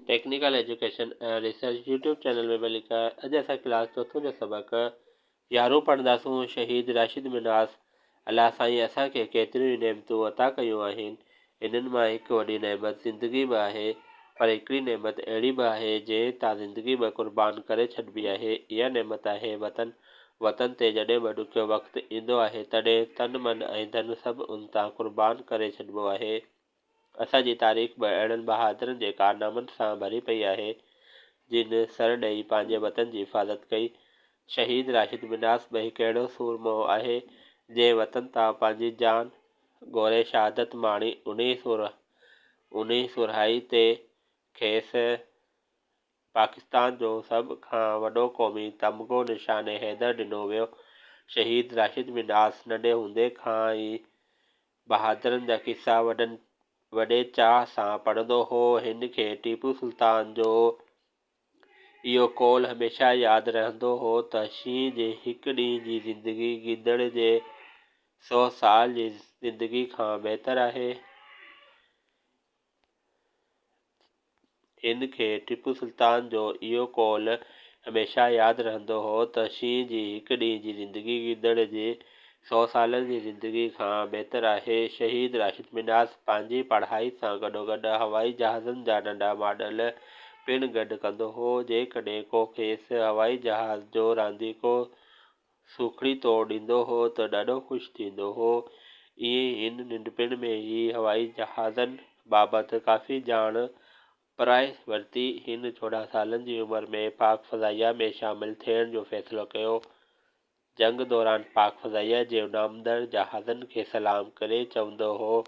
Technical education ऐं research YouTube channel में मलिक आहे। अॼु असां क्लास चोथों जो सबक़ु 11 पढ़ंदासूं। शहीद राशिद मिनास अलाह साईं असांखे केतिरियूं ई नेमतूं अता कयूं आहिनि। इन्हनि मां हिकु वॾी नेमत ज़िंदगी बि आहे, पर हिकिड़ी नेमत अहिड़ी बि आहे जंहिं तां ज़िंदगी बि क़ुर्बान करे छॾिबी आहे। इहा नेमत आहे वतन। वतन ते जॾहिं बि ॾुखियो वक़्तु ईंदो आहे तॾहिं तन मन ऐं धन सभु उन तां क़ुर्बान करे छॾिबो आहे। असांजी तारीख़ बि अहिड़नि बहादुरनि जे कारनामनि सां भरी पई आहे जिन सर ॾेई पंहिंजे वतन जी हिफ़ाज़त कई। शहीद राशिद मिनास बि हिकु अहिड़ो सूरमो आहे जंहिं वतन तां पंहिंजी जान ॻोरे शहादत माणी। उन सुरहाई ते खेसि पाकिस्तान जो सभ खां वॾो क़ौमी तमिग़ो निशान हैदर ॾिनो वियो। शहीद राशिद मिनास नंढे हूंदे खां ई बहादुरनि जा किस्सा वॾे चाह सां पढ़ंदो हो। हिन खे टीपू सुल्तान जो इहो कौल हमेशह यादि रहंदो हो त शींहं जे हिकु ॾींहं जी ज़िंदगी गिदड़ जे 100 साल जी ज़िंदगी खां बहितर आहे। हिन खे टीपू सुल्तान जो इहो कौल हमेशह यादि रहंदो हो त शींहं जी हिकु ॾींहं जी ज़िंदगी गिदड़ जे 100 सालनि जी ज़िंदगी खां बहितर आहे। शहीद राशिद मिनास पंहिंजी पढ़ाई सां गॾोगॾु हवाई जहाज़नि जा नंढा मॉडल पिणु गॾु कंदो हो। जेकॾहिं को खेसि हवाई जहाज़ जो रांदीको सूखड़ी तोड़ ॾींदो हो त ॾाढो ख़ुशि थींदो हो। ईअं हिन नंढपिण में ई हवाई जहाज़नि बाबति काफ़ी ॼाण पराए वरिती। हिन 14 सालनि जी उमिरि में पाक फ़ज़ाइया में शामिलु थियण जो फ़ैसिलो कयो। जंग दौरान पाक फ़ज़ाइया जे उॾामंदड़ जहाज़नि खे सलाम करे चवंदो हो,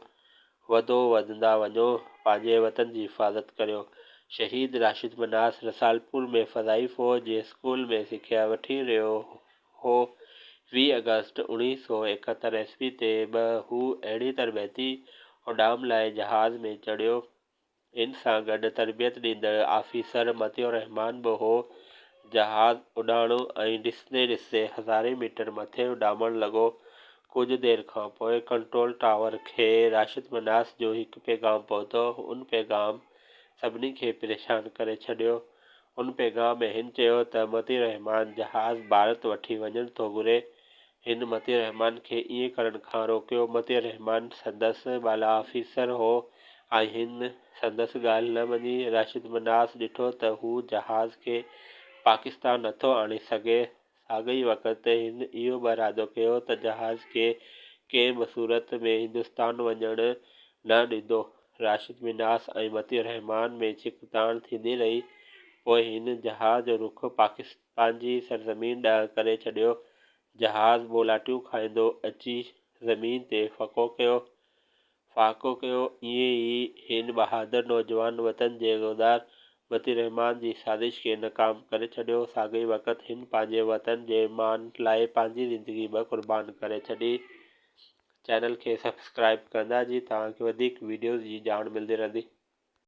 वधो वधंदा वञो, पंहिंजे वतन जी हिफ़ाज़त करियो। शहीद राशिद मिनास रसालपुर में फ़ज़ाई फ़ौज जे स्कूल में सिख्या वठी रहियो हो। 20 अगस्त 1971 ईस्वी ते बि हू अहिड़ी तरबियती उॾाम लाइ जहाज़ में चढ़ियो। इन सां गॾु तरबियत ॾींदड़ आफ़ीसर मतियूर रहमान बि हो। जहाज़ उॾाणो ऐं ॾिसंदे हज़ारें मीटर मथे उॾामणु लॻो। कुझु देर खां पोइ कंट्रोल टावर खे राशिद मिनास जो हिकु पैगाम पहुतो। उन पैगाम सभिनी खे परेशान करे छॾियो। उन पैगाम में हिन चयो त मतियूर रहमान जहाज़ भारत वठी वञणु थो घुरे। हिन मतियूर रहमान खे ईअं करण खां रोकियो। मतियूर रहमान संदसि बाला आफ़ीसर हो ऐं हिन संदसि ॻाल्हि न मञी। राशिद मिनास ॾिठो त हू जहाज़ खे पाकिस्तान नथो आणे सघे। साॻई वक़्तु हिन इहो बि इरादो कयो त जहाज़ खे कंहिं बि सूरत में हिंदुस्तान वञणु न ॾींदो। राशिद मिनास ऐं मतियूर रहमान में छिकताण थींदी रही। पोइ हिन जहाज़ जो रुख़ पंहिंजी सरज़मीन ॾांहुं करे छॾियो। जहाज़ ॿोलाटियूं खाईंदो अची ज़मीन ते फाको कयो। ईअं ई हिन बहादुर नौजवान वतन जे गोदार मतियूर रहमान जी साज़िश खे नाकाम करे छॾियो। साॻिए वक़्तु हिन पंहिंजे वतन जे मान लाइ पंहिंजी ज़िंदगी बि क़ुर्बान करे छॾी। चैनल खे सब्सक्राइब कंदा जी तव्हांखे वधीक वीडियोज़ जी ॼाण मिलंदी रहंदी।